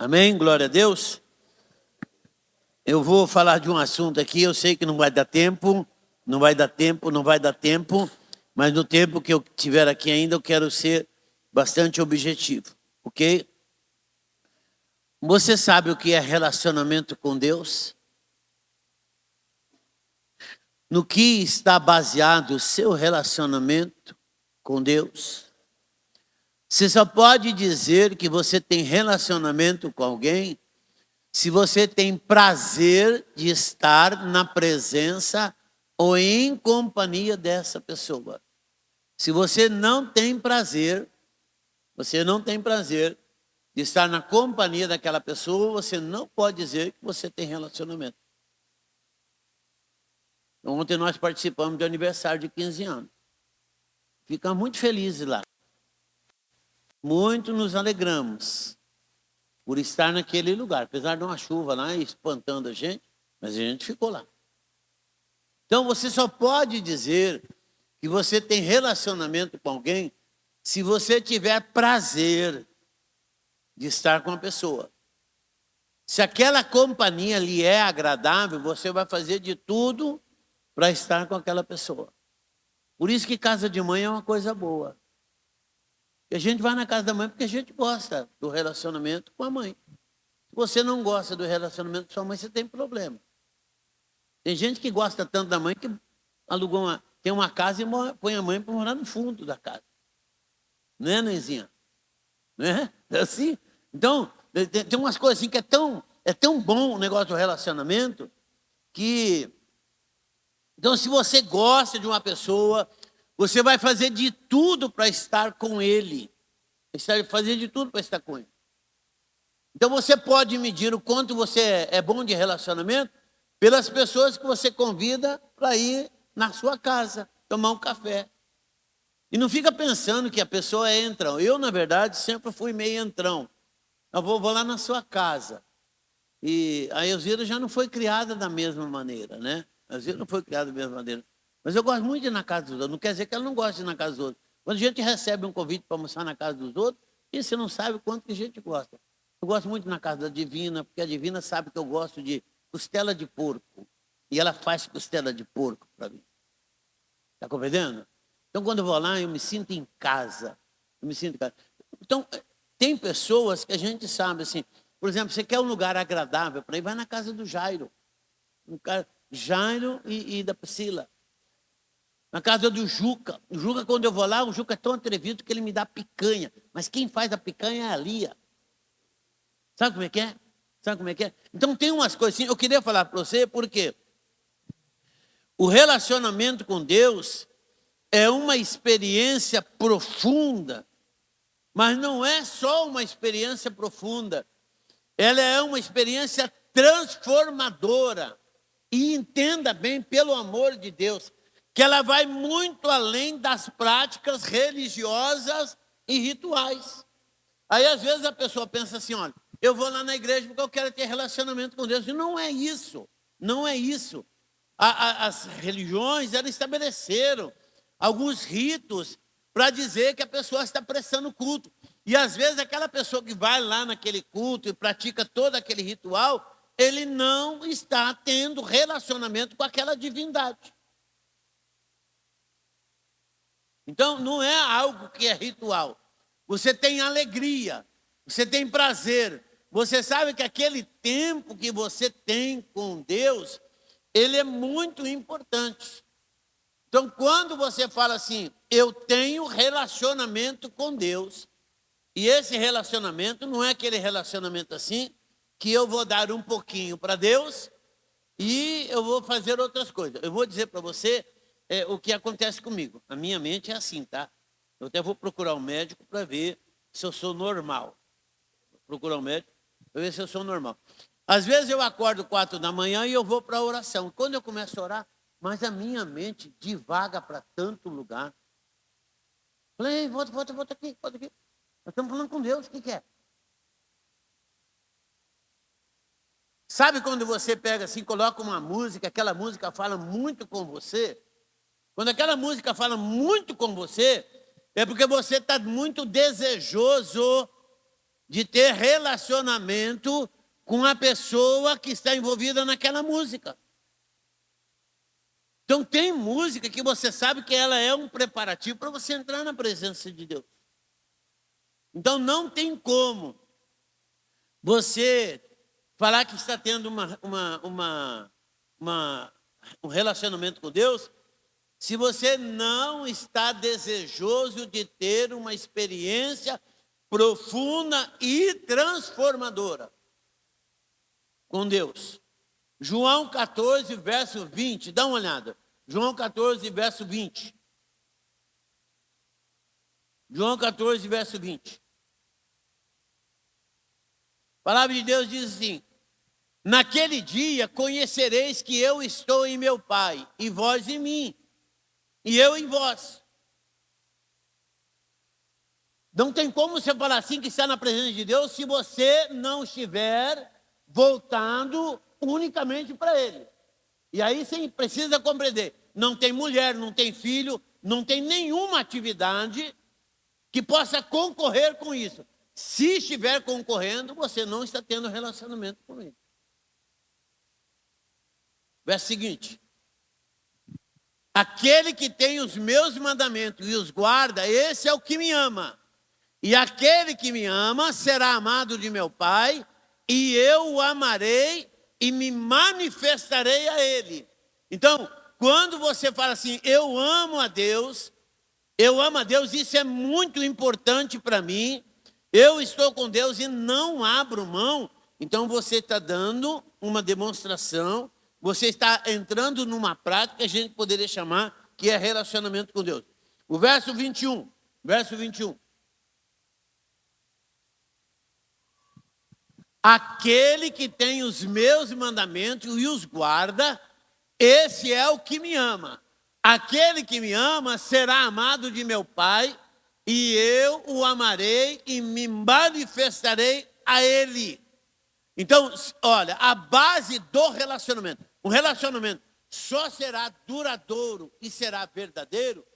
Amém? Glória a Deus. Eu vou falar de um assunto aqui, eu sei que não vai dar tempo, mas no tempo que eu tiver aqui ainda eu quero ser bastante objetivo, ok? Você sabe o que é relacionamento com Deus? No que está baseado o seu relacionamento com Deus? Você só pode dizer que você tem relacionamento com alguém se você tem prazer de estar na presença ou em companhia dessa pessoa. Se você não tem prazer de estar na companhia daquela pessoa, você não pode dizer que você tem relacionamento. Ontem nós participamos do aniversário de 15 anos. Ficamos muito felizes lá. Muito nos alegramos por estar naquele lugar. Apesar de uma chuva lá espantando a gente, mas a gente ficou lá. Então você só pode dizer que você tem relacionamento com alguém se você tiver prazer de estar com a pessoa. Se aquela companhia lhe é agradável, você vai fazer de tudo para estar com aquela pessoa. Por isso que casa de mãe é uma coisa boa. A gente vai na casa da mãe porque a gente gosta do relacionamento com a mãe. Se você não gosta do relacionamento com sua mãe, você tem problema. Tem gente que gosta tanto da mãe que tem uma casa e põe a mãe para morar no fundo da casa. Não é, Nenzinha? Não é? É assim? Então, tem umas coisas assim que é tão bom o negócio do relacionamento que... Então, se você gosta de uma pessoa, você vai fazer de tudo para estar com ele. Fazer de tudo para estar com ele. Então, você pode medir o quanto você é bom de relacionamento pelas pessoas que você convida para ir na sua casa, tomar um café. E não fica pensando que a pessoa é entrão. Eu, na verdade, sempre fui meio entrão. Eu vou lá na sua casa. E a Elzira já não foi criada da mesma maneira, né? A Elzira não foi criada da mesma maneira. Mas eu gosto muito de ir na casa dos outros. Não quer dizer que ela não gosta de ir na casa dos outros. Quando a gente recebe um convite para almoçar na casa dos outros, e você não sabe o quanto que a gente gosta. Eu gosto muito na casa da Divina, porque a Divina sabe que eu gosto de costela de porco. E ela faz costela de porco para mim. Está compreendendo? Então, quando eu vou lá, eu me sinto em casa. Então, tem pessoas que a gente sabe, assim, por exemplo, você quer um lugar agradável para ir, vai na casa do Jairo. Jairo e da Priscila. Na casa do Juca. O Juca, quando eu vou lá, o Juca é tão atrevido que ele me dá picanha. Mas quem faz a picanha é a Lia. Sabe como é que é? Então tem umas coisas assim, eu queria falar para você, porque o relacionamento com Deus é uma experiência profunda, mas não é só uma experiência profunda, ela é uma experiência transformadora. E entenda bem, pelo amor de Deus, que ela vai muito além das práticas religiosas e rituais. Aí, às vezes, a pessoa pensa assim, olha, eu vou lá na igreja porque eu quero ter relacionamento com Deus. E não é isso, não é isso. As religiões, elas estabeleceram alguns ritos para dizer que a pessoa está prestando culto. E, às vezes, aquela pessoa que vai lá naquele culto e pratica todo aquele ritual, ele não está tendo relacionamento com aquela divindade. Então, não é algo que é ritual. Você tem alegria, você tem prazer. Você sabe que aquele tempo que você tem com Deus, ele é muito importante. Então, quando você fala assim, eu tenho relacionamento com Deus, e esse relacionamento não é aquele relacionamento assim, que eu vou dar um pouquinho para Deus e eu vou fazer outras coisas. Eu vou dizer para você o que acontece comigo. A minha mente é assim, tá? Eu até vou procurar um médico para ver se eu sou normal. Vou procurar um médico para ver se eu sou normal. Às vezes eu acordo 4 da manhã e eu vou para a oração. Quando eu começo a orar, mas a minha mente divaga para tanto lugar. Falei, volta aqui. Nós estamos falando com Deus, o que é? Sabe quando você pega assim, coloca uma música, aquela música fala muito com você? Quando aquela música fala muito com você, é porque você está muito desejoso de ter relacionamento com a pessoa que está envolvida naquela música. Então tem música que você sabe que ela é um preparativo para você entrar na presença de Deus. Então não tem como você falar que está tendo um relacionamento com Deus se você não está desejoso de ter uma experiência profunda e transformadora com Deus. João 14, verso 20, dá uma olhada. João 14, verso 20. João 14, verso 20. A palavra de Deus diz assim: naquele dia conhecereis que eu estou em meu Pai, e vós em mim, e eu em vós. Não tem como você falar assim que está na presença de Deus se você não estiver voltando unicamente para Ele. E aí você precisa compreender, não tem mulher, não tem filho, não tem nenhuma atividade que possa concorrer com isso. Se estiver concorrendo, você não está tendo relacionamento com Ele. Verso seguinte: aquele que tem os meus mandamentos e os guarda, esse é o que me ama. E aquele que me ama será amado de meu Pai, e eu o amarei e me manifestarei a ele. Então, quando você fala assim, eu amo a Deus, isso é muito importante para mim, eu estou com Deus e não abro mão, então você está dando uma demonstração, você está entrando numa prática que a gente poderia chamar que é relacionamento com Deus. O verso 21. Aquele que tem os meus mandamentos e os guarda, esse é o que me ama. Aquele que me ama será amado de meu Pai, e eu o amarei e me manifestarei a ele. Então, olha, a base do relacionamento, o relacionamento só será duradouro e será verdadeiro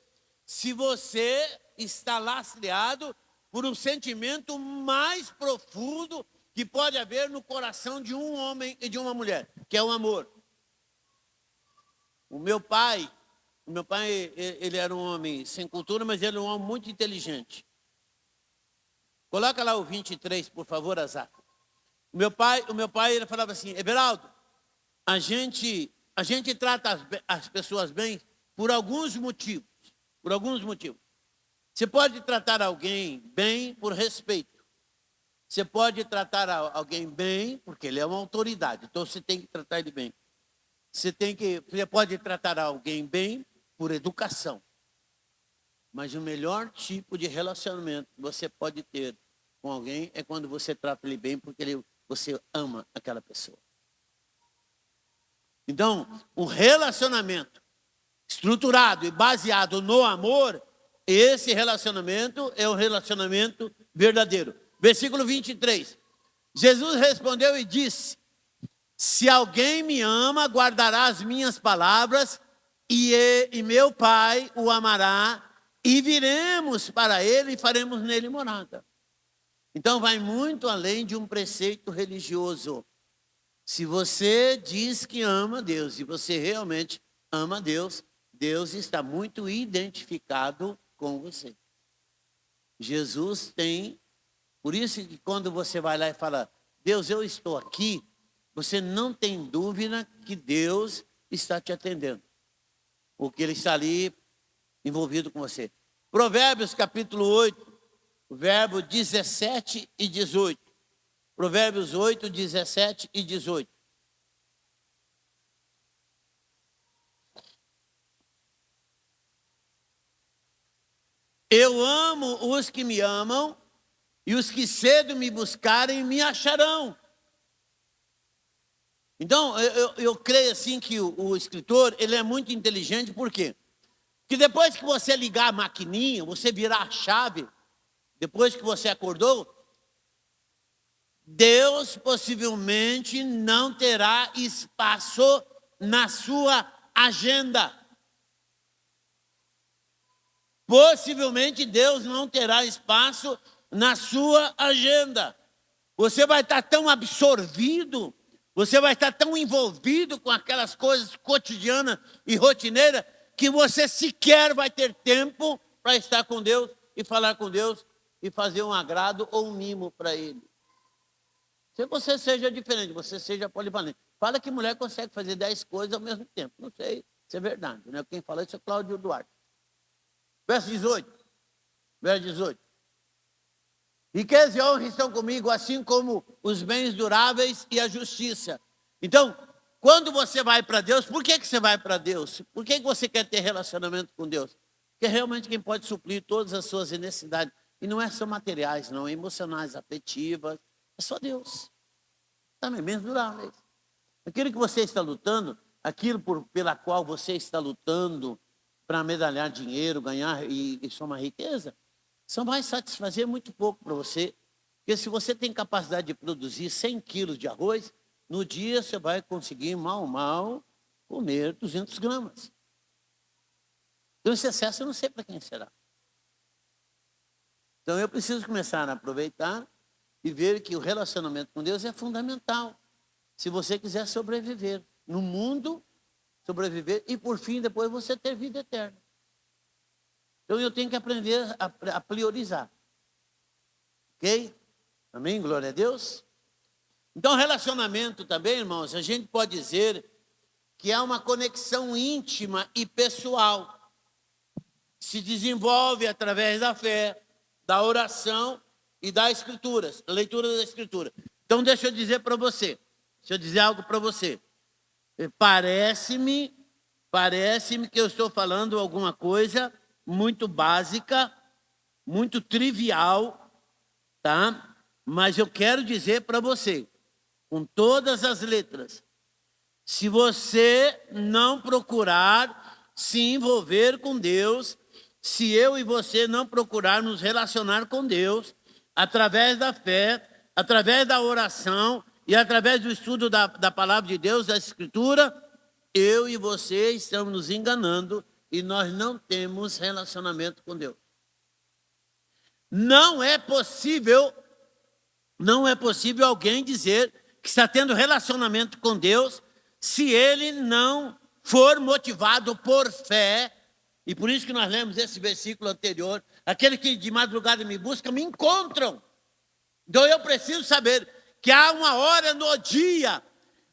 se você está lastreado por um sentimento mais profundo que pode haver no coração de um homem e de uma mulher, que é o amor. O meu pai, ele era um homem sem cultura, mas ele era um homem muito inteligente. Coloca lá o 23, por favor, Azar. O meu pai, ele falava assim, Everaldo, a gente trata as pessoas bem por alguns motivos. Você pode tratar alguém bem por respeito. Você pode tratar alguém bem porque ele é uma autoridade. Então você tem que tratar ele bem. Você pode tratar alguém bem por educação. Mas o melhor tipo de relacionamento que você pode ter com alguém é quando você trata ele bem porque você ama aquela pessoa. Então, o relacionamento estruturado e baseado no amor, esse relacionamento é o relacionamento verdadeiro. Versículo 23. Jesus respondeu e disse: se alguém me ama, guardará as minhas palavras, e meu Pai o amará, e viremos para ele e faremos nele morada. Então vai muito além de um preceito religioso. Se você diz que ama Deus, e você realmente ama Deus, Deus está muito identificado com você. Jesus tem, por isso que quando você vai lá e fala, Deus, eu estou aqui, você não tem dúvida que Deus está te atendendo. Porque Ele está ali envolvido com você. Provérbios capítulo 8, verbo 17 e 18. Provérbios 8, 17 e 18. Eu amo os que me amam, e os que cedo me buscarem me acharão. Então, eu creio assim que o escritor, ele é muito inteligente, por quê? Porque depois que você ligar a maquininha, você virar a chave, depois que você acordou, Deus possivelmente não terá espaço na sua agenda. Possivelmente Deus não terá espaço na sua agenda. Você vai estar tão absorvido, você vai estar tão envolvido com aquelas coisas cotidianas e rotineiras, que você sequer vai ter tempo para estar com Deus e falar com Deus e fazer um agrado ou um mimo para Ele. Se você seja diferente, você seja polivalente. Fala que mulher consegue fazer 10 coisas ao mesmo tempo. Não sei se é verdade, né? Quem fala isso é Cláudio Duarte. Verso 18. Verso 18. Riqueza e honra estão comigo, assim como os bens duráveis e a justiça. Então, quando você vai para Deus, por que você vai para Deus? Por que você quer ter relacionamento com Deus? Porque realmente quem pode suprir todas as suas necessidades. E não é só materiais, não, emocionais, afetivas. É só Deus. Também bens duráveis. Aquilo que você está lutando, aquilo pela qual você está lutando para medalhar dinheiro, ganhar e somar riqueza, só vai satisfazer muito pouco para você. Porque se você tem capacidade de produzir 100 quilos de arroz, no dia você vai conseguir, mal, comer 200 gramas. Então esse excesso eu não sei para quem será. Então eu preciso começar a aproveitar e ver que o relacionamento com Deus é fundamental. Se você quiser sobreviver no mundo, sobreviver e por fim depois você ter vida eterna. Então eu tenho que aprender a priorizar. Ok? Amém? Glória a Deus. Então relacionamento também, irmãos, a gente pode dizer que é uma conexão íntima e pessoal. Se desenvolve através da fé, da oração e das escrituras, da leitura da escritura. Então deixa eu dizer para você, deixa eu dizer algo para você. Parece-me que eu estou falando alguma coisa muito básica, muito trivial, tá? Mas eu quero dizer para você, com todas as letras, se você não procurar se envolver com Deus, se eu e você não procurar nos relacionar com Deus, através da fé, através da oração e através do estudo da palavra de Deus, da Escritura, eu e você estamos nos enganando e nós não temos relacionamento com Deus. Não é possível alguém dizer que está tendo relacionamento com Deus se ele não for motivado por fé. E por isso que nós lemos esse versículo anterior. Aquele que de madrugada me busca, me encontram. Então eu preciso saber que há uma hora no dia,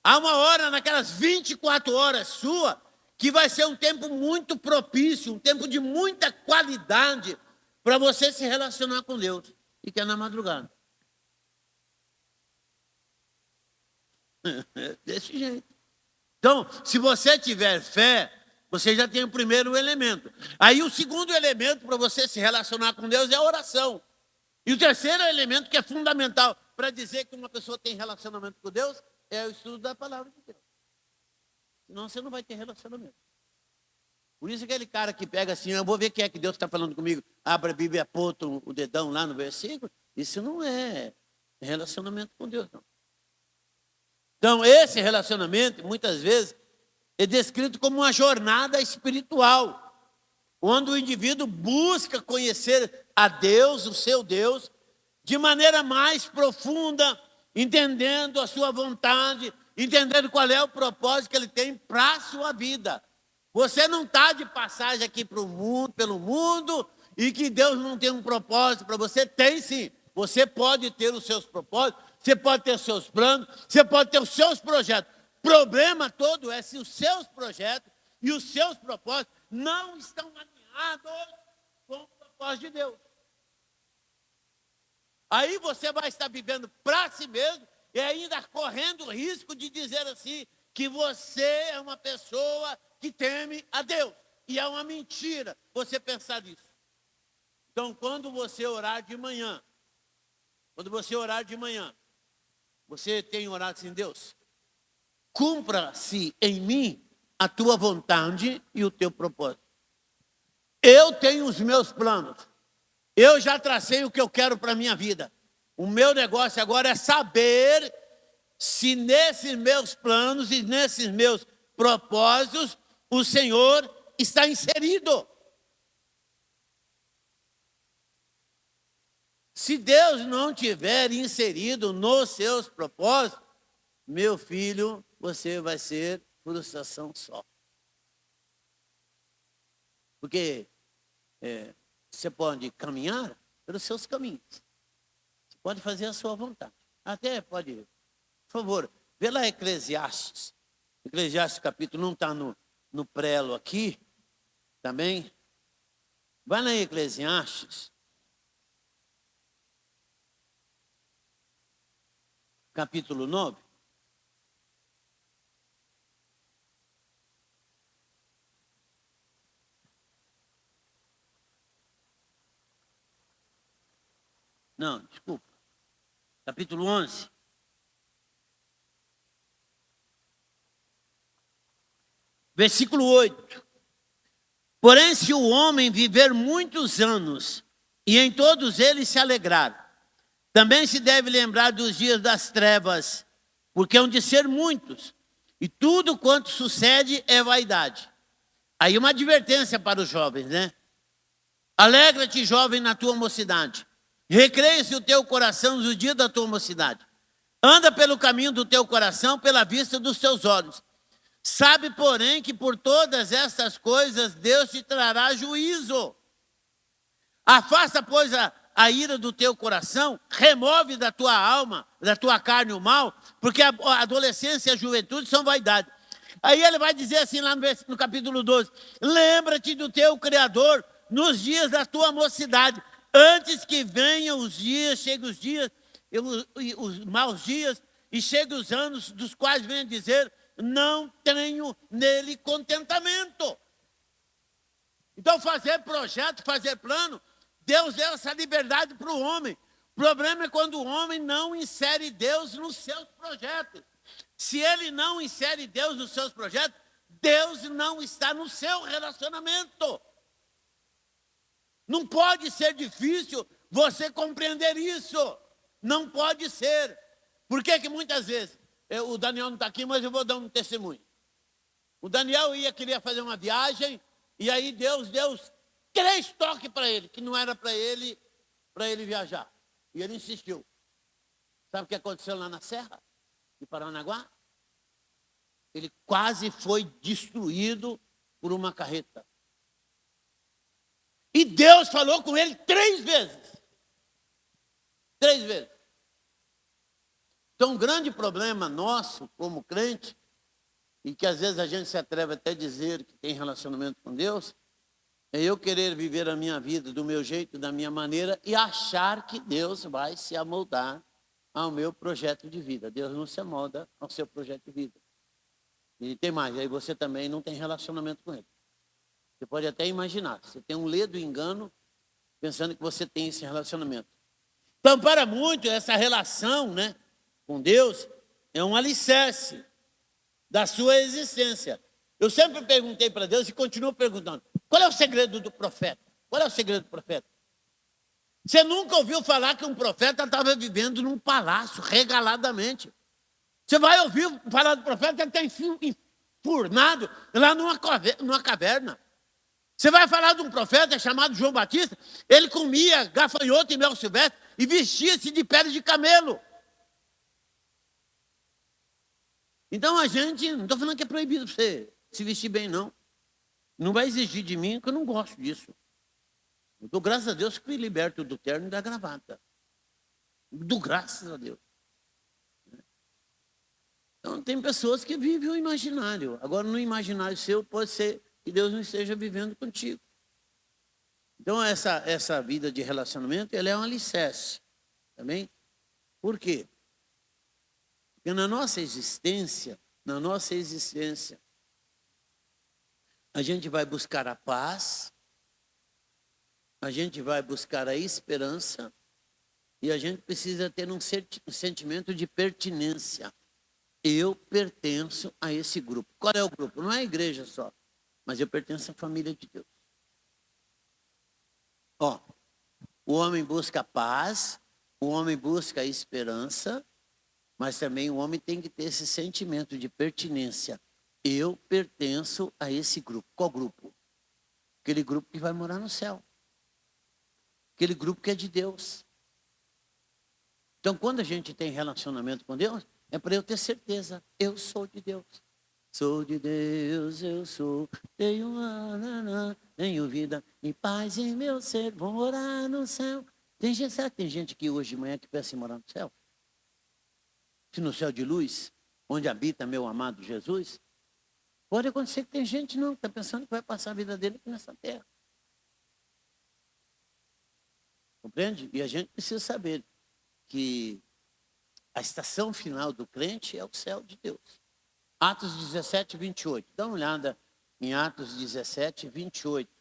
há uma hora naquelas 24 horas sua, que vai ser um tempo muito propício, um tempo de muita qualidade para você se relacionar com Deus. E que é na madrugada. Desse jeito. Então, se você tiver fé, você já tem o primeiro elemento. Aí o segundo elemento para você se relacionar com Deus é a oração. E o terceiro elemento que é fundamental para dizer que uma pessoa tem relacionamento com Deus é o estudo da palavra de Deus. Senão você não vai ter relacionamento. Por isso aquele cara que pega assim, eu vou ver quem é que Deus está falando comigo, abre a Bíblia, aponta o dedão lá no versículo, isso não é relacionamento com Deus, não. Então esse relacionamento, muitas vezes, é descrito como uma jornada espiritual, onde o indivíduo busca conhecer a Deus, o seu Deus, de maneira mais profunda, entendendo a sua vontade, entendendo qual é o propósito que ele tem para a sua vida. Você não está de passagem aqui pelo mundo, e que Deus não tem um propósito para você. Tem sim. Você pode ter os seus propósitos, você pode ter os seus planos, você pode ter os seus projetos. O problema todo é se os seus projetos e os seus propósitos não estão alinhados com o propósito de Deus. Aí você vai estar vivendo para si mesmo e ainda correndo o risco de dizer assim, que você é uma pessoa que teme a Deus. E é uma mentira você pensar nisso. Então, quando você orar de manhã, você tem orado assim, Deus, cumpra-se em mim a tua vontade e o teu propósito. Eu tenho os meus planos. Eu já tracei o que eu quero para a minha vida. O meu negócio agora é saber se nesses meus planos e nesses meus propósitos o Senhor está inserido. Se Deus não tiver inserido nos seus propósitos, meu filho, você vai ser frustração só. Porque você pode caminhar pelos seus caminhos. Você pode fazer a sua vontade. Até pode, por favor, vê lá Eclesiastes. Eclesiastes capítulo, não está no prelo aqui, também. Vai lá em Eclesiastes. Capítulo 9. Não, desculpa. Capítulo 11. Versículo 8. Porém, se o homem viver muitos anos e em todos eles se alegrar, também se deve lembrar dos dias das trevas, porque hão de ser muitos, e tudo quanto sucede é vaidade. Aí uma advertência para os jovens, né? Alegra-te, jovem, na tua mocidade. Recreia-se o teu coração nos dias da tua mocidade. Anda pelo caminho do teu coração, pela vista dos teus olhos. Sabe, porém, que por todas estas coisas Deus te trará juízo. Afasta, pois, a ira do teu coração, remove da tua alma, da tua carne o mal, porque a adolescência e a juventude são vaidade. Aí ele vai dizer assim lá no capítulo 12, lembra-te do teu Criador nos dias da tua mocidade, antes que venham os dias, cheguem os dias, os maus dias, e cheguem os anos dos quais venha dizer, não tenho nele contentamento. Então fazer projeto, fazer plano, Deus deu essa liberdade para o homem. O problema é quando o homem não insere Deus nos seus projetos. Se ele não insere Deus nos seus projetos, Deus não está no seu relacionamento. Não pode ser difícil você compreender isso. Não pode ser. Por que muitas vezes, o Daniel não está aqui, mas eu vou dar um testemunho. O Daniel queria fazer uma viagem, e aí Deus deu 3 toques para ele, que não era para ele viajar. E ele insistiu. Sabe o que aconteceu lá na Serra de Paranaguá? Ele quase foi destruído por uma carreta. E Deus falou com ele 3 vezes. 3 vezes. Então, um grande problema nosso, como crente, e que às vezes a gente se atreve até a dizer que tem relacionamento com Deus, é eu querer viver a minha vida do meu jeito, da minha maneira, e achar que Deus vai se amoldar ao meu projeto de vida. Deus não se amolda ao seu projeto de vida. E tem mais, aí você também não tem relacionamento com ele. Você pode até imaginar, você tem um ledo engano pensando que você tem esse relacionamento. Então, para muito, essa relação, né, com Deus é um alicerce da sua existência. Eu sempre perguntei para Deus e continuo perguntando, qual é o segredo do profeta? Qual é o segredo do profeta? Você nunca ouviu falar que um profeta estava vivendo num palácio, regaladamente. Você vai ouvir falar do profeta que ele está enfurnado lá numa caverna. Você vai falar de um profeta chamado João Batista, ele comia gafanhoto e mel silvestre e vestia-se de pele de camelo. Então a gente, não estou falando que é proibido você se vestir bem, não. Não vai exigir de mim, que eu não gosto disso. Eu dou graças a Deus que me liberto do terno e da gravata. Dou graças a Deus. Então tem pessoas que vivem o imaginário. Agora no imaginário seu pode ser que Deus não esteja vivendo contigo. Então essa vida de relacionamento, ela é um alicerce. Também. Por quê? Porque na nossa existência, a gente vai buscar a paz, a gente vai buscar a esperança e a gente precisa ter um sentimento de pertinência. Eu pertenço a esse grupo. Qual é o grupo? Não é a igreja só, mas eu pertenço à família de Deus. O homem busca a paz, o homem busca a esperança, mas também o homem tem que ter esse sentimento de pertinência. Eu pertenço a esse grupo. Qual grupo? Aquele grupo que vai morar no céu. Aquele grupo que é de Deus. Então, quando a gente tem relacionamento com Deus, é para eu ter certeza, eu sou de Deus. Sou de Deus, eu sou, tenho vida e paz em meu ser, vou morar no céu. Será que tem gente aqui hoje de manhã que pensa em morar no céu? Se no céu de luz, onde habita meu amado Jesus? Pode acontecer que tem gente não, que está pensando que vai passar a vida dele aqui nessa terra. Compreende? E a gente precisa saber que a estação final do crente é o céu de Deus. Atos 17, 28. Dá uma olhada em Atos 17, 28.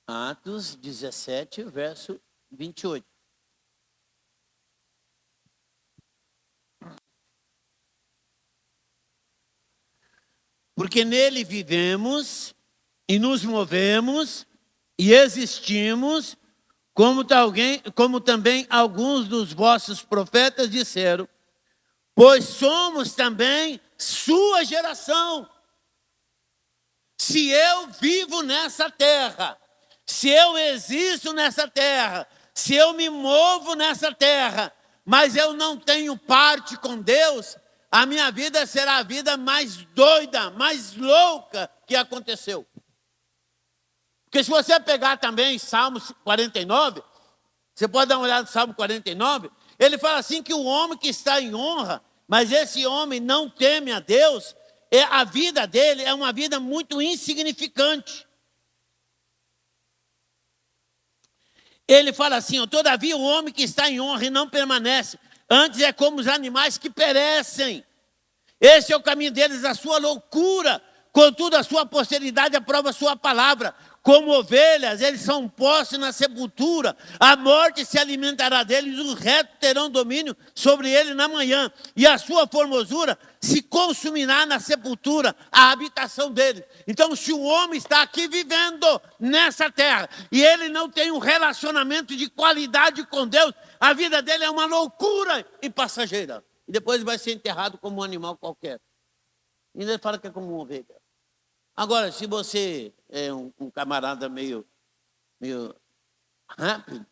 Atos 17, verso 28. Porque nele vivemos e nos movemos e existimos, como também alguns dos vossos profetas disseram, pois somos também sua geração. Se eu vivo nessa terra, se eu existo nessa terra, se eu me movo nessa terra, mas eu não tenho parte com Deus, a minha vida será a vida mais doida, mais louca que aconteceu. Porque se você pegar também Salmos 49, você pode dar uma olhada no Salmo 49, ele fala assim que o homem que está em honra, mas esse homem não teme a Deus, a vida dele é uma vida muito insignificante. Ele fala assim, todavia o homem que está em honra e não permanece, antes é como os animais que perecem. Esse é o caminho deles, a sua loucura, contudo a sua posteridade aprova a sua palavra. Como ovelhas, eles são postos na sepultura, a morte se alimentará deles, os retos terão domínio sobre ele na manhã, e a sua formosura se consumirá na sepultura, a habitação dele. Então, se o homem está aqui vivendo nessa terra, e ele não tem um relacionamento de qualidade com Deus, a vida dele é uma loucura e passageira. E depois ele vai ser enterrado como um animal qualquer. E ele fala que é como uma ovelha. Agora, se você é um camarada meio rápido,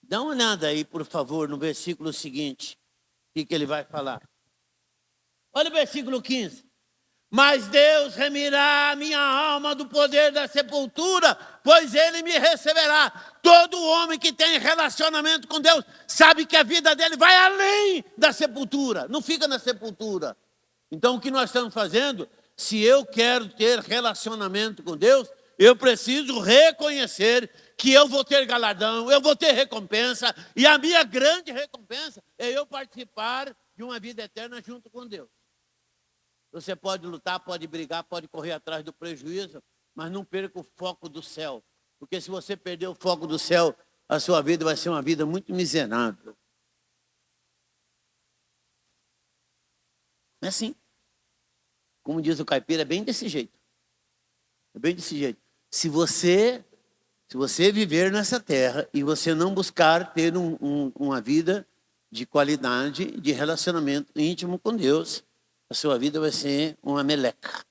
dá uma olhada aí, por favor, no versículo seguinte, o que ele vai falar. Olha o versículo 15. Mas Deus remirá a minha alma do poder da sepultura, pois ele me receberá. Todo homem que tem relacionamento com Deus sabe que a vida dele vai além da sepultura, não fica na sepultura. Então, o que nós estamos fazendo? Se eu quero ter relacionamento com Deus, eu preciso reconhecer que eu vou ter galardão, eu vou ter recompensa, e a minha grande recompensa é eu participar de uma vida eterna junto com Deus. Você pode lutar, pode brigar, pode correr atrás do prejuízo, mas não perca o foco do céu. Porque se você perder o foco do céu, a sua vida vai ser uma vida muito miserável. É assim. Como diz o caipira, é bem desse jeito. É bem desse jeito. Se você viver nessa terra e você não buscar ter uma vida de qualidade, de relacionamento íntimo com Deus, a sua vida vai ser uma meleca.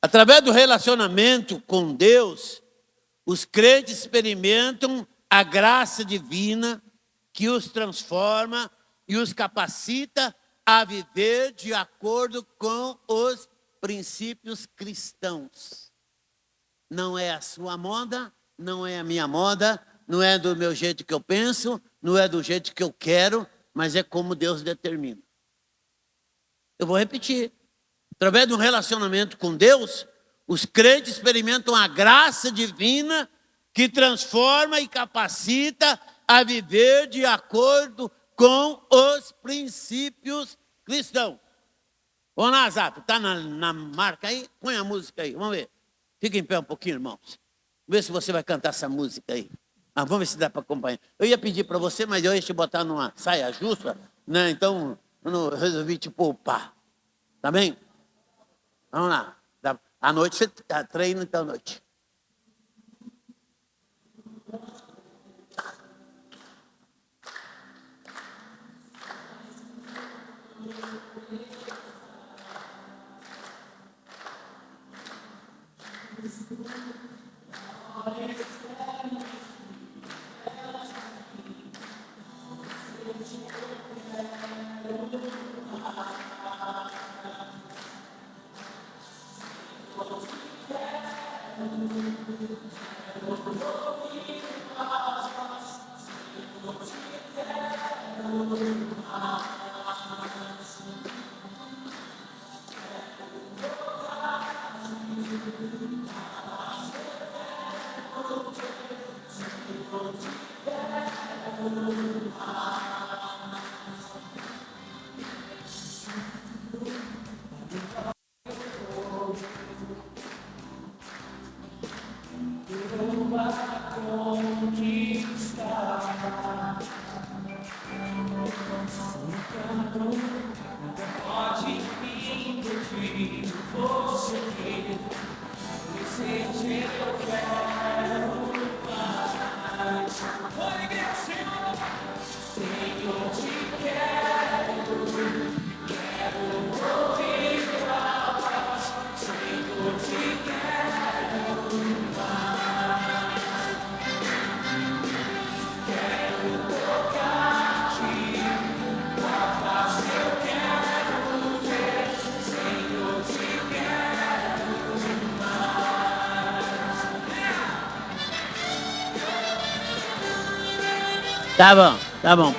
Através do relacionamento com Deus, os crentes experimentam a graça divina que os transforma e os capacita a viver de acordo com os princípios cristãos. Não é a sua moda, não é a minha moda, não é do meu jeito que eu penso, não é do jeito que eu quero, mas é como Deus determina. Eu vou repetir. Através de um relacionamento com Deus, os crentes experimentam a graça divina que transforma e capacita a viver de acordo com os princípios cristãos. Vamos lá, Zap, está na marca aí? Põe a música aí, vamos ver. Fica em pé um pouquinho, irmãos. Vê se você vai cantar essa música aí. Vamos ver se dá para acompanhar. Eu ia pedir para você, mas eu ia te botar numa saia justa, né? Então, eu resolvi te poupar. Tá bem? Vamos lá. À noite você treina, então, à noite. Tá bom.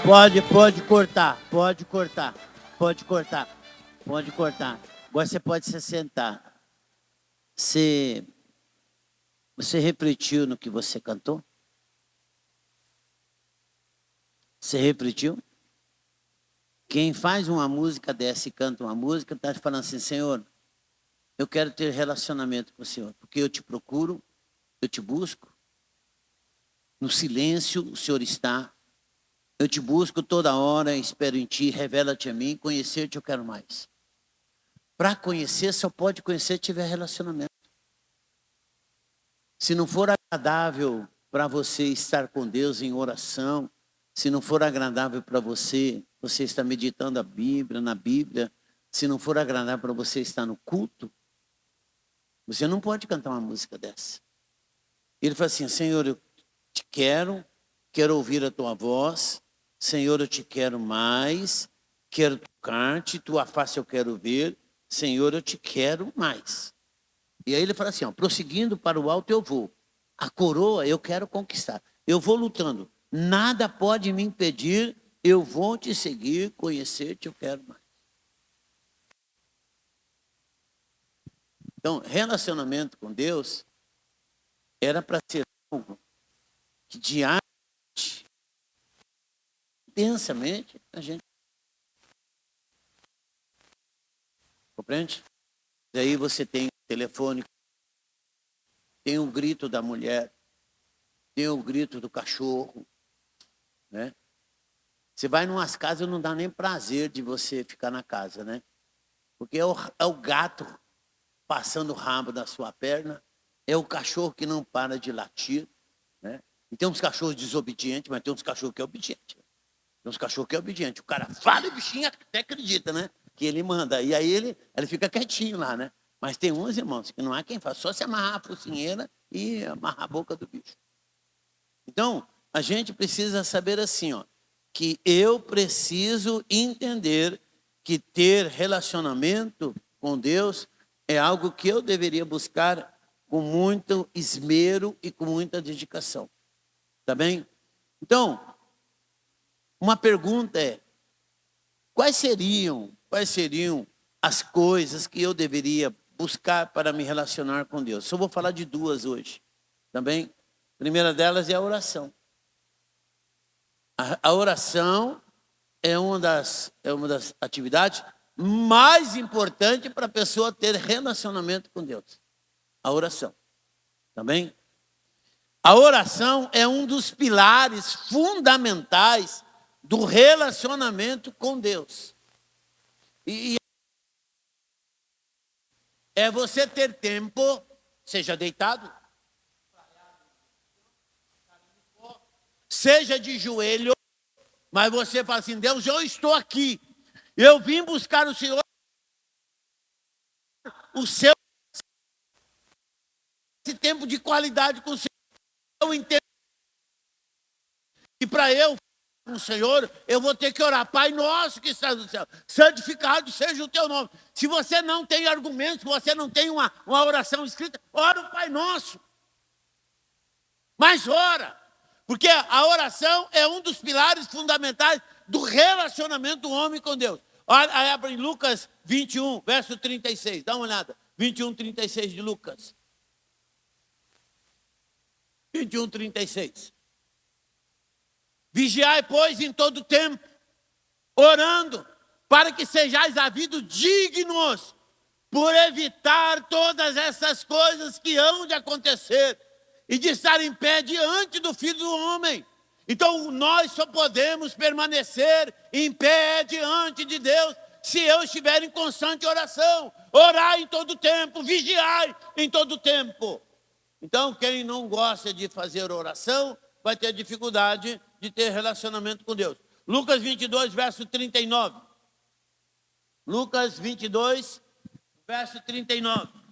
Pode cortar, pode cortar, pode cortar, pode cortar. Agora você pode se sentar. Você refletiu no que você cantou? Você refletiu? Quem faz uma música dessa e canta uma música, está falando assim, Senhor, eu quero ter relacionamento com o Senhor, porque eu te procuro, eu te busco. No silêncio o Senhor está. Eu te busco toda hora, espero em ti, revela-te a mim, conhecer-te eu quero mais. Para conhecer, só pode conhecer se tiver relacionamento. Se não for agradável para você estar com Deus em oração, se não for agradável para você estar meditando na Bíblia, se não for agradável para você estar no culto, você não pode cantar uma música dessa. Ele fala assim, Senhor, eu te quero ouvir a tua voz, Senhor, eu te quero mais, quero tocar-te, tua face eu quero ver, Senhor, eu te quero mais. E aí ele fala assim, ó, prosseguindo para o alto eu vou, a coroa eu quero conquistar, eu vou lutando, nada pode me impedir, eu vou te seguir, conhecer-te eu quero mais. Então, relacionamento com Deus era para ser algo que diariamente, intensamente, a gente compreende? Daí você tem o telefone, tem o grito da mulher, tem o grito do cachorro, né? Você vai em umas casas, não dá nem prazer de você ficar na casa, né? Porque é o gato passando o rabo da sua perna, é o cachorro que não para de latir, né? E tem uns cachorros desobedientes, mas tem uns cachorros que é obediente. Tem uns cachorros que é obediente. O cara fala e o bichinho até acredita, né? Que ele manda. E aí ele fica quietinho lá, né? Mas tem uns, irmãos, que não há quem faça. Só se amarrar a focinheira e amarrar a boca do bicho. Então, a gente precisa saber assim, ó, que eu preciso entender que ter relacionamento com Deus é algo que eu deveria buscar com muito esmero e com muita dedicação. Tá bem? Então, uma pergunta é, quais seriam as coisas que eu deveria buscar para me relacionar com Deus? Só vou falar de duas hoje, também. A primeira delas é a oração. A oração é uma das atividades mais importantes para a pessoa ter relacionamento com Deus. A oração, também. A oração é um dos pilares fundamentais do relacionamento com Deus. E é você ter tempo, seja deitado, seja de joelho, mas você fala assim, Deus, eu estou aqui, eu vim buscar o Senhor, o seu esse tempo de qualidade com o Senhor. Eu entendo que para eu com o Senhor, eu vou ter que orar, Pai nosso que estás no céu, santificado seja o teu nome. Se você não tem argumentos, se você não tem uma oração escrita, ora o Pai nosso. Mas ora, Porque a oração é um dos pilares fundamentais do relacionamento do homem com Deus. Olha, abre em Lucas 21, verso 36. Dá uma olhada. 21, 36 de Lucas. 21, 36. Vigiai, pois, em todo tempo, orando, para que sejais havidos dignos, por evitar todas essas coisas que hão de acontecer, e de estar em pé diante do Filho do Homem. Então, nós só podemos permanecer em pé diante de Deus se eu estiver em constante oração. Orar em todo tempo, vigiar em todo tempo. Então, quem não gosta de fazer oração, vai ter dificuldade de ter relacionamento com Deus. Lucas 22, verso 39. Lucas 22, verso 39.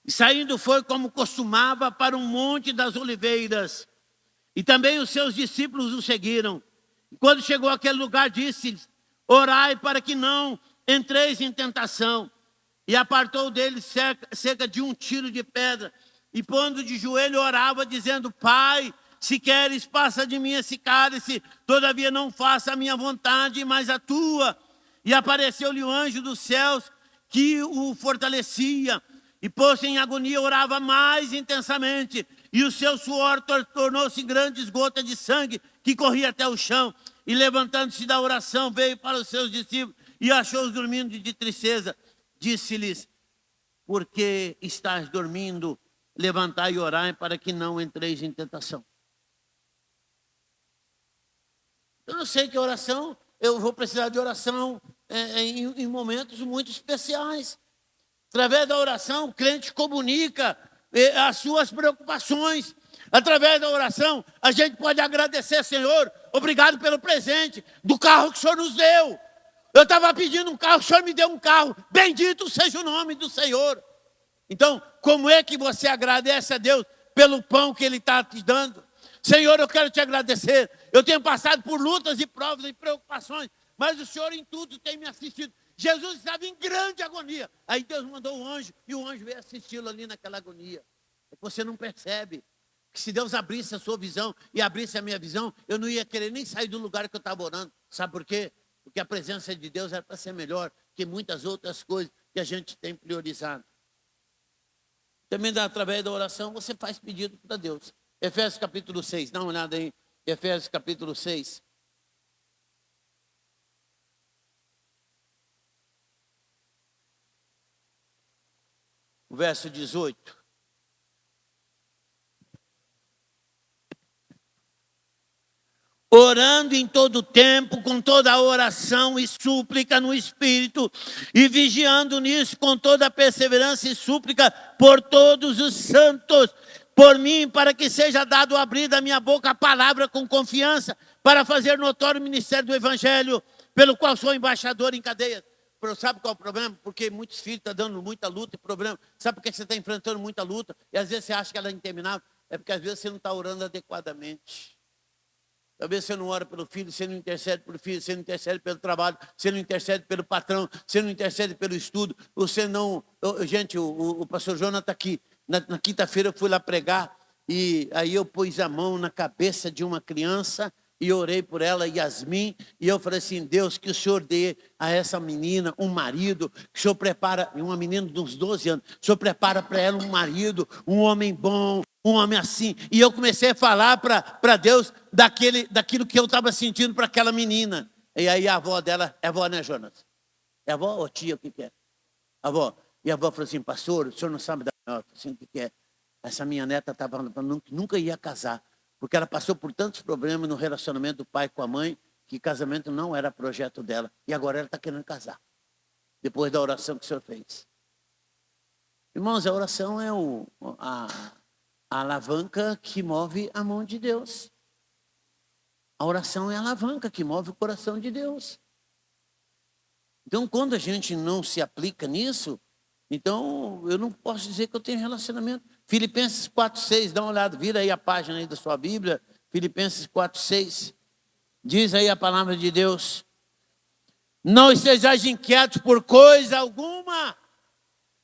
E saindo foi como costumava para um monte das oliveiras. E também os seus discípulos o seguiram. E quando chegou àquele lugar, disse-lhes: orai para que não entreis em tentação. E apartou deles cerca de um tiro de pedra. E pondo de joelho orava, dizendo: Pai, se queres, passa de mim esse cálice. Todavia não faça a minha vontade, mas a tua. E apareceu-lhe o anjo dos céus que o fortalecia. E posto em agonia, orava mais intensamente. E o seu suor tornou-se grandes gotas de sangue que corria até o chão. E levantando-se da oração, veio para os seus discípulos e achou-os dormindo de tristeza. Disse-lhes: por que estás dormindo? Levantai e orai para que não entreis em tentação. Eu não sei que oração, eu vou precisar de oração em momentos muito especiais. Através da oração, o crente comunica as suas preocupações. Através da oração, a gente pode agradecer, Senhor, obrigado pelo presente do carro que o Senhor nos deu. Eu estava pedindo um carro, o Senhor me deu um carro. Bendito seja o nome do Senhor. Então, como é que você agradece a Deus pelo pão que Ele está te dando? Senhor, eu quero te agradecer. Eu tenho passado por lutas e provas e preocupações, mas o Senhor em tudo tem me assistido. Jesus estava em grande agonia. Aí Deus mandou um anjo e o anjo veio assisti-lo ali naquela agonia. É que você não percebe que se Deus abrisse a sua visão e abrisse a minha visão, eu não ia querer nem sair do lugar que eu estava orando. Sabe por quê? Porque a presença de Deus era para ser melhor que muitas outras coisas que a gente tem priorizado. Também através da oração você faz pedido para Deus. Efésios capítulo 6, dá uma olhada aí. Efésios capítulo 6. O verso 18. Orando em todo tempo, com toda a oração e súplica no Espírito, e vigiando nisso com toda a perseverança e súplica por todos os santos, por mim, para que seja dado abrir da minha boca a palavra com confiança, para fazer notório o ministério do Evangelho, pelo qual sou embaixador em cadeias. Sabe qual é o problema? Porque muitos filhos estão dando muita luta e problema. Sabe por que você está enfrentando muita luta? E às vezes você acha que ela é interminável. É porque às vezes você não está orando adequadamente. Talvez você não ora pelo filho, você não intercede pelo filho, você não intercede pelo trabalho, você não intercede pelo patrão, você não intercede pelo estudo, você não... Gente, o pastor Jonas está aqui. Na quinta-feira eu fui lá pregar e aí eu pus a mão na cabeça de uma criança e orei por ela, Yasmin, e eu falei assim: Deus, que o Senhor dê a essa menina um marido, que o Senhor prepara, uma menina de uns 12 anos, o Senhor prepara para ela um marido, um homem bom, um homem assim. E eu comecei a falar para Deus daquilo que eu estava sentindo para aquela menina. E aí a avó dela, é avó, né, Jonas? É avó ou tia, o que é? Avó. E a avó falou assim: pastor, o senhor não sabe da minha neta, assim, o que é? Essa minha neta estava falando que nunca ia casar, porque ela passou por tantos problemas no relacionamento do pai com a mãe, que casamento não era projeto dela. E agora ela está querendo casar, depois da oração que o senhor fez. Irmãos, a oração é a alavanca que move a mão de Deus. A oração é a alavanca que move o coração de Deus. Então, quando a gente não se aplica nisso, então eu não posso dizer que eu tenho relacionamento. Filipenses 4,6, dá uma olhada, vira aí a página aí da sua Bíblia. Filipenses 4,6, diz aí a palavra de Deus: Não estejais inquietos por coisa alguma.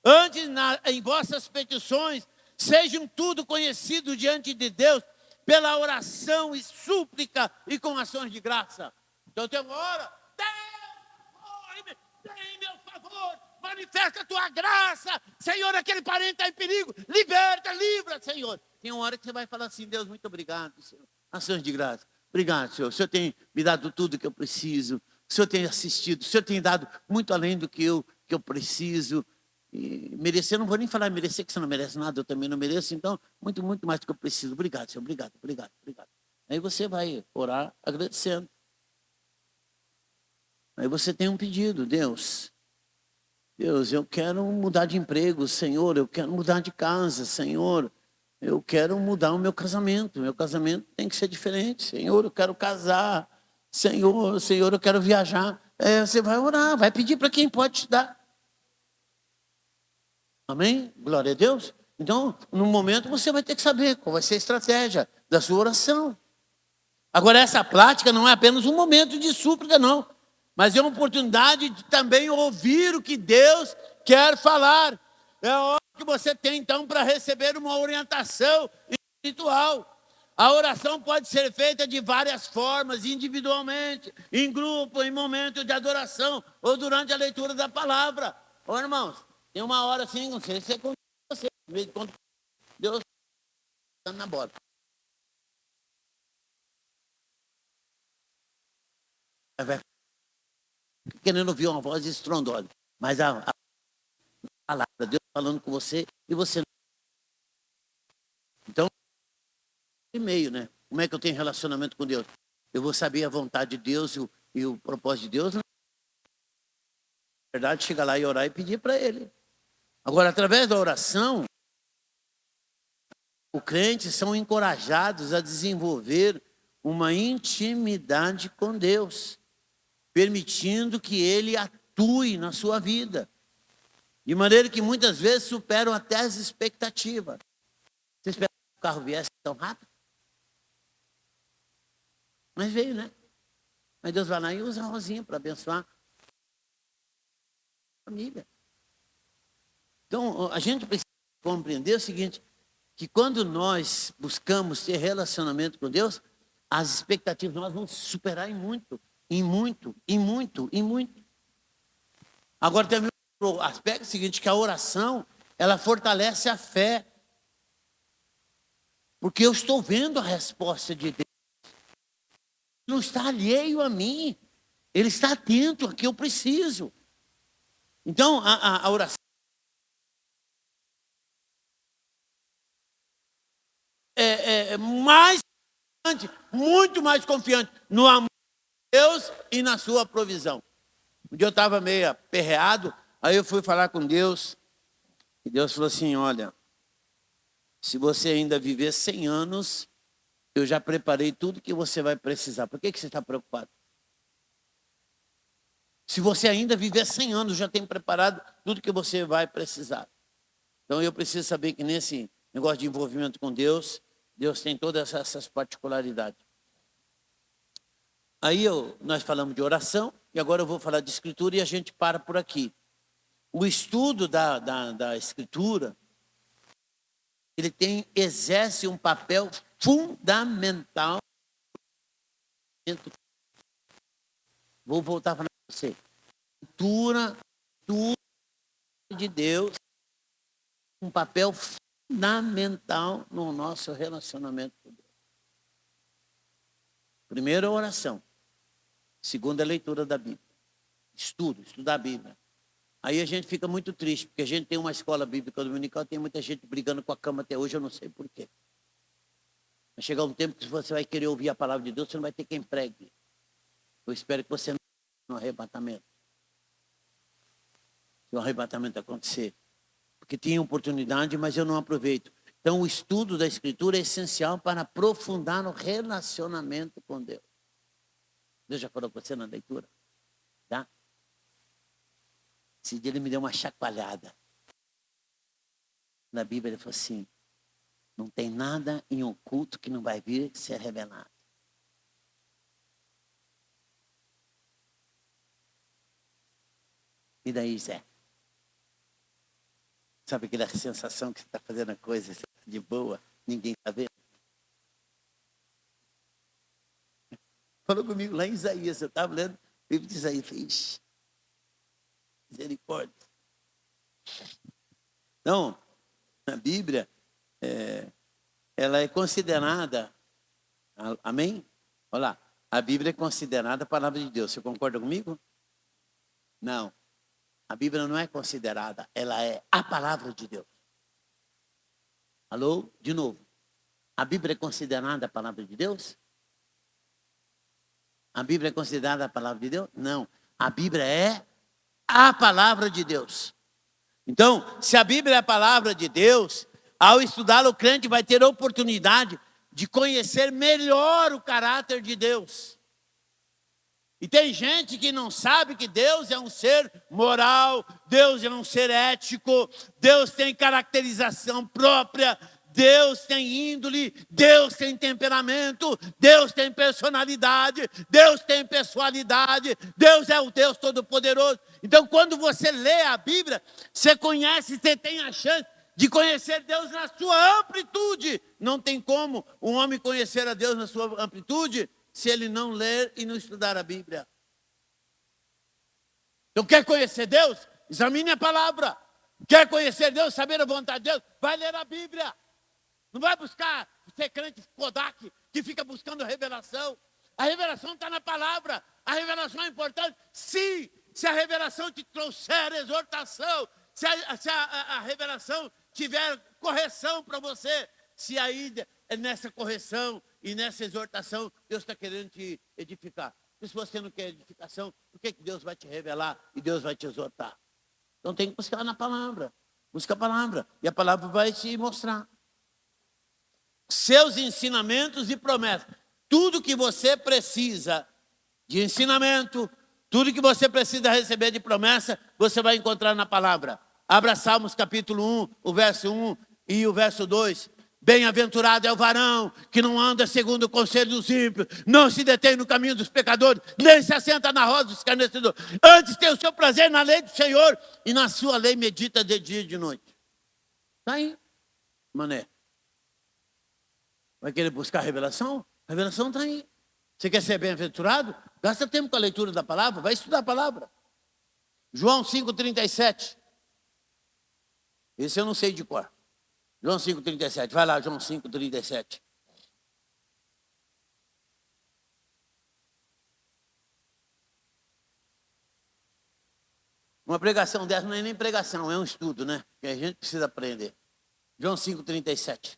Antes, em vossas petições, sejam tudo conhecido diante de Deus, pela oração e súplica e com ações de graça. Então tem uma hora, Deus, tem meu favor, manifesta a tua graça. Senhor, aquele parente está em perigo, liberta, livra, Senhor. Tem uma hora que você vai falar assim, Deus, muito obrigado, Senhor. Ações de graça. Obrigado, Senhor. O Senhor tem me dado tudo que eu preciso. O Senhor tem assistido. O Senhor tem dado muito além do que eu preciso. E merecer, não vou nem falar merecer, que você não merece nada, eu também não mereço. Então, muito, muito mais do que eu preciso. Obrigado, Senhor. Obrigado, obrigado, obrigado. Aí você vai orar agradecendo. Aí você tem um pedido, Deus, eu quero mudar de emprego, Senhor, eu quero mudar de casa, Senhor, eu quero mudar o meu casamento tem que ser diferente, Senhor, eu quero casar, Senhor, eu quero viajar. Você vai orar, vai pedir para quem pode te dar. Amém? Glória a Deus. Então, no momento você vai ter que saber qual vai ser a estratégia da sua oração. Agora, essa prática não é apenas um momento de súplica, não. Mas é uma oportunidade de também ouvir o que Deus quer falar. É a hora que você tem, então, para receber uma orientação espiritual. A oração pode ser feita de várias formas, individualmente, em grupo, em momento de adoração, ou durante a leitura da palavra. Ô, irmãos, tem uma hora assim, não sei se é com você, quando Deus está na bola. Vai querendo ouvir uma voz estrondosa, mas a palavra, Deus falando com você e você não. Então, e-mail, né? Como é que eu tenho relacionamento com Deus? Eu vou saber a vontade de Deus e o propósito de Deus. Na verdade, chegar lá e orar e pedir para Ele. Agora, através da oração, os crentes são encorajados a desenvolver uma intimidade com Deus, permitindo que Ele atue na sua vida, de maneira que muitas vezes superam até as expectativas. Você espera que o carro viesse tão rápido? Mas veio, né? Mas Deus vai lá e usa a Rosinha para abençoar a família. Então, a gente precisa compreender o seguinte, que quando nós buscamos ter relacionamento com Deus, as expectativas nós vamos superar em muito, em muito, em muito, em muito. Agora também o aspecto seguinte, que a oração, ela fortalece a fé. Porque eu estou vendo a resposta de Deus. Não está alheio a mim. Ele está atento ao que eu preciso. Então, a oração é mais confiante, muito mais confiante no amor de Deus e na sua provisão. Um dia eu estava meio aperreado, aí eu fui falar com Deus, e Deus falou assim, olha, se você ainda viver 100 anos, eu já preparei tudo que você vai precisar. Por que você está preocupado? Se você ainda viver 100 anos, já tem preparado tudo que você vai precisar. Então eu preciso saber que nesse negócio de envolvimento com Deus, Deus tem todas essas particularidades. Aí nós falamos de oração, e agora eu vou falar de escritura e a gente para por aqui. O estudo da escritura, ele exerce um papel fundamental. Vou voltar a falar para você. Escritura de Deus, um papel fundamental no nosso relacionamento com Deus. Primeiro, a oração. Segundo, a leitura da Bíblia. Estudar a Bíblia. Aí a gente fica muito triste, porque a gente tem uma escola bíblica dominical, tem muita gente brigando com a cama até hoje, eu não sei porquê. Vai chegar um tempo que você vai querer ouvir a palavra de Deus, você não vai ter quem pregue. Eu espero que você não tenha um arrebatamento. Se o arrebatamento acontecer. Porque tinha oportunidade, mas eu não aproveito. Então, o estudo da Escritura é essencial para aprofundar no relacionamento com Deus. Deus já falou com você na leitura? Tá? Esse dia ele me deu uma chacoalhada. Na Bíblia ele falou assim, não tem nada em oculto que não vai vir ser revelado. E daí, Zé? Sabe aquela sensação que você está fazendo a coisa de boa, ninguém está vendo? Falou comigo lá em Isaías, eu estava lendo o livro de Isaías, falei, ixi, misericórdia. Então, a Bíblia, ela é considerada, amém? Olha lá, a Bíblia é considerada a palavra de Deus, você concorda comigo? Não, a Bíblia não é considerada, ela é a palavra de Deus. Alô? De novo, a Bíblia é considerada a palavra de Deus? A Bíblia é considerada a palavra de Deus? Não, a Bíblia é a palavra de Deus. Então, se a Bíblia é a palavra de Deus, ao estudá-la, o crente vai ter a oportunidade de conhecer melhor o caráter de Deus. E tem gente que não sabe que Deus é um ser moral, Deus é um ser ético, Deus tem caracterização própria, Deus tem índole, Deus tem temperamento, Deus tem personalidade, Deus tem pessoalidade, Deus é o Deus Todo-Poderoso. Então, quando você lê a Bíblia, você conhece, você tem a chance de conhecer Deus na sua amplitude. Não tem como um homem conhecer a Deus na sua amplitude se ele não ler e não estudar a Bíblia. Então, quer conhecer Deus? Examine a palavra. Quer conhecer Deus, saber a vontade de Deus? Vai ler a Bíblia. Não vai buscar ser crente Kodak que fica buscando revelação. A revelação está na palavra. A revelação é importante. Se a revelação te trouxer exortação, se a revelação tiver correção para você, se aí nessa correção e nessa exortação Deus está querendo te edificar. E se você não quer edificação, por que Deus vai te revelar e Deus vai te exortar? Então tem que buscar na palavra. Busca a palavra e a palavra vai te mostrar seus ensinamentos e promessas. Tudo que você precisa de ensinamento, tudo que você precisa receber de promessa, você vai encontrar na palavra. Abra Salmos capítulo 1, o verso 1 e o verso 2. Bem-aventurado é o varão que não anda segundo o conselho dos ímpios, não se detém no caminho dos pecadores, nem se assenta na roda dos escarnecedores. Antes tem o seu prazer na lei do Senhor e na sua lei medita de dia e de noite. Está aí, mané. Vai querer buscar a revelação? A revelação está aí. Você quer ser bem-aventurado? Gasta tempo com a leitura da palavra, vai estudar a palavra. João 5,37. Esse eu não sei de cor. João 5,37. Vai lá, João 5,37. Uma pregação dessa não é nem pregação, é um estudo, né? Que a gente precisa aprender. João 5,37.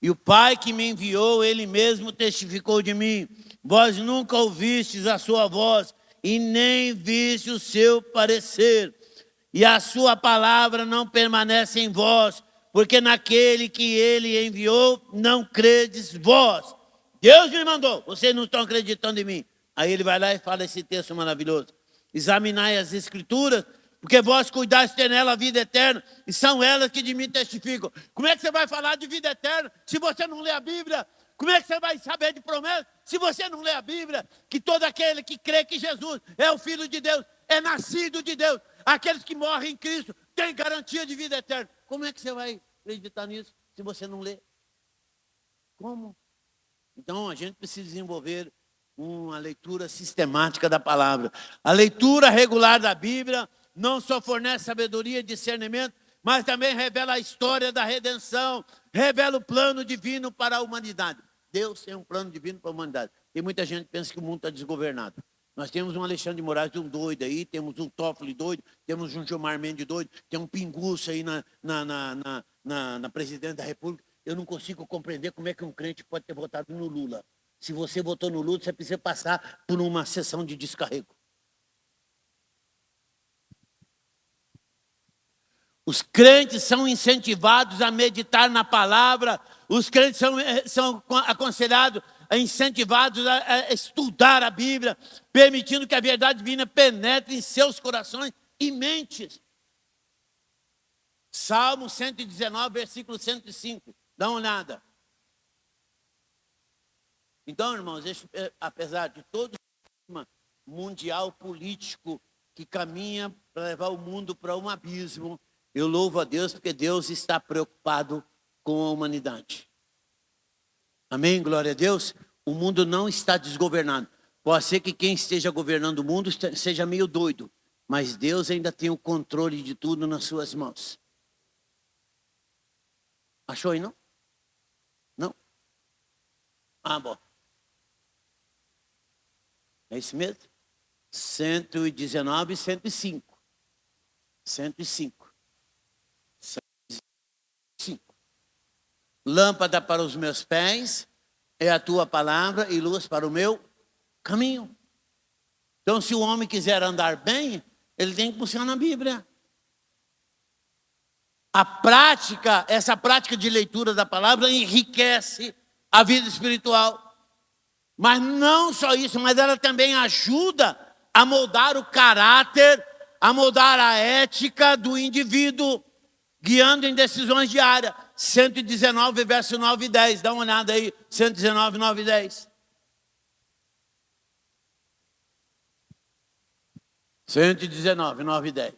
E o Pai que me enviou, Ele mesmo testificou de mim. Vós nunca ouvistes a sua voz, e nem viste o seu parecer. E a sua palavra não permanece em vós, porque naquele que Ele enviou, não credes vós. Deus me mandou, vocês não estão acreditando em mim. Aí ele vai lá e fala esse texto maravilhoso. Examinai as Escrituras, porque vós cuidais de ter nela a vida eterna, e são elas que de mim testificam. Como é que você vai falar de vida eterna se você não lê a Bíblia? Como é que você vai saber de promessa se você não lê a Bíblia? Que todo aquele que crê que Jesus é o Filho de Deus, é nascido de Deus, aqueles que morrem em Cristo têm garantia de vida eterna. Como é que você vai acreditar nisso se você não lê? Como? Então a gente precisa desenvolver uma leitura sistemática da palavra. A leitura regular da Bíblia não só fornece sabedoria e discernimento, mas também revela a história da redenção, revela o plano divino para a humanidade. Deus tem um plano divino para a humanidade. E muita gente pensa que o mundo está desgovernado. Nós temos um Alexandre de Moraes, um doido aí, temos um Toffoli doido, temos um Gilmar Mendes doido, tem um pinguço aí na presidente da República. Eu não consigo compreender como é que um crente pode ter votado no Lula. Se você votou no Lula, você precisa passar por uma sessão de descarrego. Os crentes são incentivados a meditar na palavra, os crentes são aconselhados, incentivados a estudar a Bíblia, permitindo que a verdade divina penetre em seus corações e mentes. Salmo 119, versículo 105. Dá uma olhada. Então, irmãos, apesar de todos mundial político que caminha para levar o mundo para um abismo, eu louvo a Deus porque Deus está preocupado com a humanidade. Amém? Glória a Deus. O mundo não está desgovernado. Pode ser que quem esteja governando o mundo seja meio doido, mas Deus ainda tem o controle de tudo nas suas mãos. Achou aí, não? Não? Ah, bom. É isso mesmo? 119 e 105. 105. 105. Lâmpada para os meus pés é a tua palavra e luz para o meu caminho. Então, se o homem quiser andar bem, ele tem que buscar na Bíblia. A prática, essa prática de leitura da palavra enriquece a vida espiritual. Mas não só isso, mas ela também ajuda a moldar o caráter, a moldar a ética do indivíduo, guiando em decisões diárias. 119, verso 9 e 10. Dá uma olhada aí, 119, 9 e 10. 119, 9 e 10.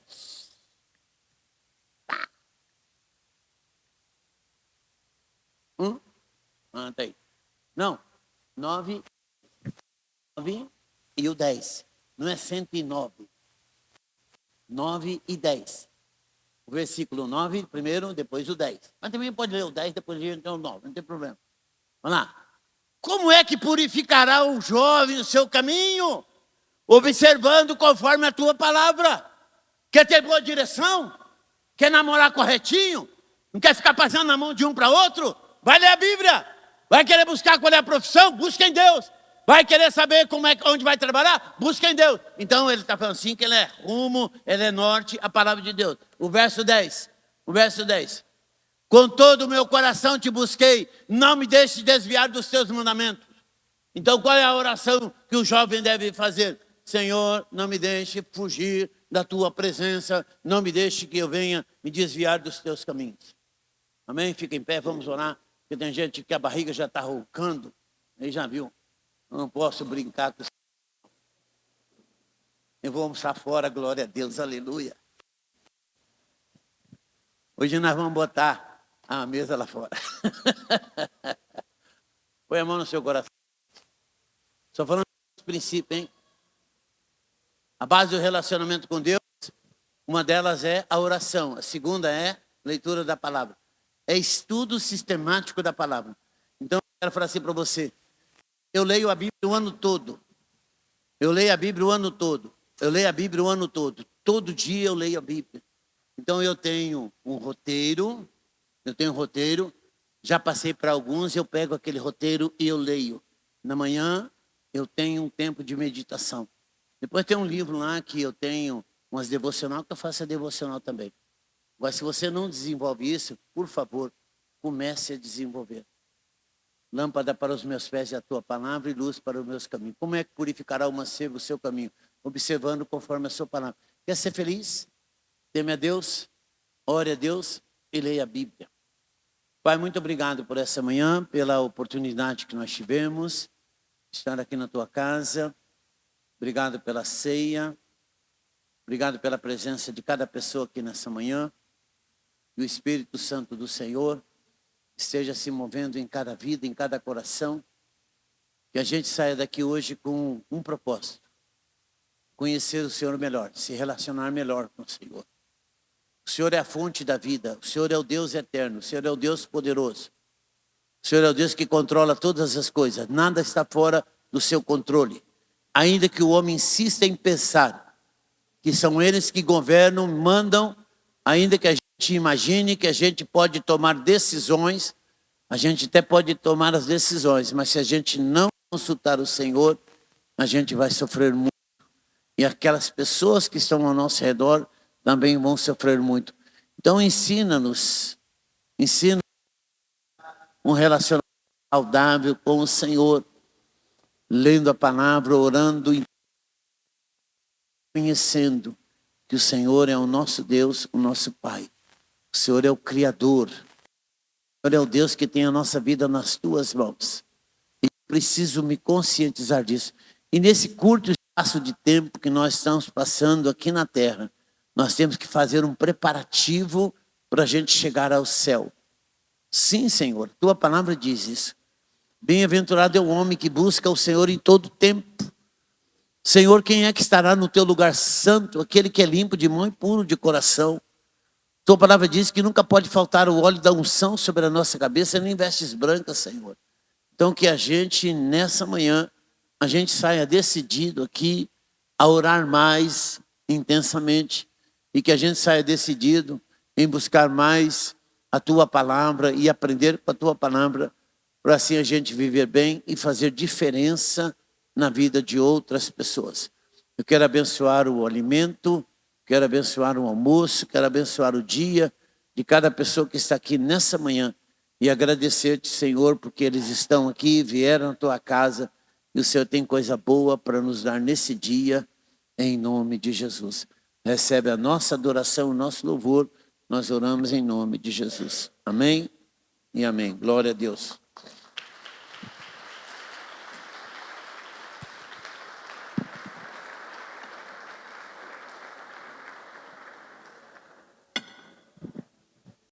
Tá aí. Não, 9 e o 10. Não é 109. 9 e 10. O versículo 9 primeiro, depois o 10. Mas também pode ler o 10, depois ler então o 9, não tem problema. Vamos lá. Como é que purificará o jovem o seu caminho? Observando conforme a tua palavra. Quer ter boa direção? Quer namorar corretinho? Não quer ficar passando na mão de um para outro? Vai ler a Bíblia. Vai querer buscar qual é a profissão? Busca em Deus. Vai querer saber onde vai trabalhar? Busca em Deus. Então ele está falando assim que ele é rumo, ele é norte, a palavra de Deus. O verso 10. Com todo o meu coração te busquei, não me deixe desviar dos teus mandamentos. Então qual é a oração que o jovem deve fazer? Senhor, não me deixe fugir da tua presença, não me deixe que eu venha me desviar dos teus caminhos. Amém? Fica em pé, vamos orar. Porque tem gente que a barriga já está roncando. Aí já viu. Eu não posso brincar com isso. Eu vou almoçar fora, glória a Deus, aleluia. Hoje nós vamos botar a mesa lá fora. Põe a mão no seu coração. Só falando dos princípios, hein? A base do relacionamento com Deus, uma delas é a oração. A segunda é leitura da palavra. É estudo sistemático da palavra. Então, eu quero falar assim para você. Eu leio a Bíblia o ano todo. Eu leio a Bíblia o ano todo. Eu leio a Bíblia o ano todo. Todo dia eu leio a Bíblia. Então, eu tenho um roteiro. Já passei para alguns, eu pego aquele roteiro e eu leio. Na manhã, eu tenho um tempo de meditação. Depois tem um livro lá que eu tenho umas devocional, que eu faço a devocional também. Mas se você não desenvolve isso, por favor, comece a desenvolver. Lâmpada para os meus pés é a tua palavra e luz para os meus caminhos. Como é que purificará o mancebo o seu caminho? Observando conforme a sua palavra. Quer ser feliz? Teme a Deus, ore a Deus e leia a Bíblia. Pai, muito obrigado por essa manhã, pela oportunidade que nós tivemos de estar aqui na tua casa. Obrigado pela ceia. Obrigado pela presença de cada pessoa aqui nessa manhã. E o Espírito Santo do Senhor esteja se movendo em cada vida, em cada coração. Que a gente saia daqui hoje com um propósito. Conhecer o Senhor melhor, se relacionar melhor com o Senhor. O Senhor é a fonte da vida. O Senhor é o Deus eterno. O Senhor é o Deus poderoso. O Senhor é o Deus que controla todas as coisas. Nada está fora do seu controle. Ainda que o homem insista em pensar que são eles que governam, mandam, ainda que a gente imagine que a gente pode tomar decisões, a gente até pode tomar as decisões, mas se a gente não consultar o Senhor, a gente vai sofrer muito. E aquelas pessoas que estão ao nosso redor também vão sofrer muito. Então ensina um relacionamento saudável com o Senhor, lendo a palavra, orando e conhecendo que o Senhor é o nosso Deus, o nosso Pai. O Senhor é o Criador. O Senhor é o Deus que tem a nossa vida nas tuas mãos. E preciso me conscientizar disso. E nesse curto espaço de tempo que nós estamos passando aqui na terra, nós temos que fazer um preparativo para a gente chegar ao céu. Sim, Senhor, tua palavra diz isso. Bem-aventurado é o homem que busca o Senhor em todo tempo. Senhor, quem é que estará no teu lugar santo? Aquele que é limpo de mão e puro de coração. Tua palavra diz que nunca pode faltar o óleo da unção sobre a nossa cabeça, nem vestes brancas, Senhor. Então que a gente, nessa manhã, a gente saia decidido aqui a orar mais intensamente e que a gente saia decidido em buscar mais a tua palavra e aprender com a tua palavra, para assim a gente viver bem e fazer diferença na vida de outras pessoas. Eu quero abençoar o alimento, quero abençoar o almoço, quero abençoar o dia de cada pessoa que está aqui nessa manhã e agradecer-te, Senhor, porque eles estão aqui, vieram à tua casa e o Senhor tem coisa boa para nos dar nesse dia, em nome de Jesus. Recebe a nossa adoração, o nosso louvor, nós oramos em nome de Jesus. Amém e amém. Glória a Deus.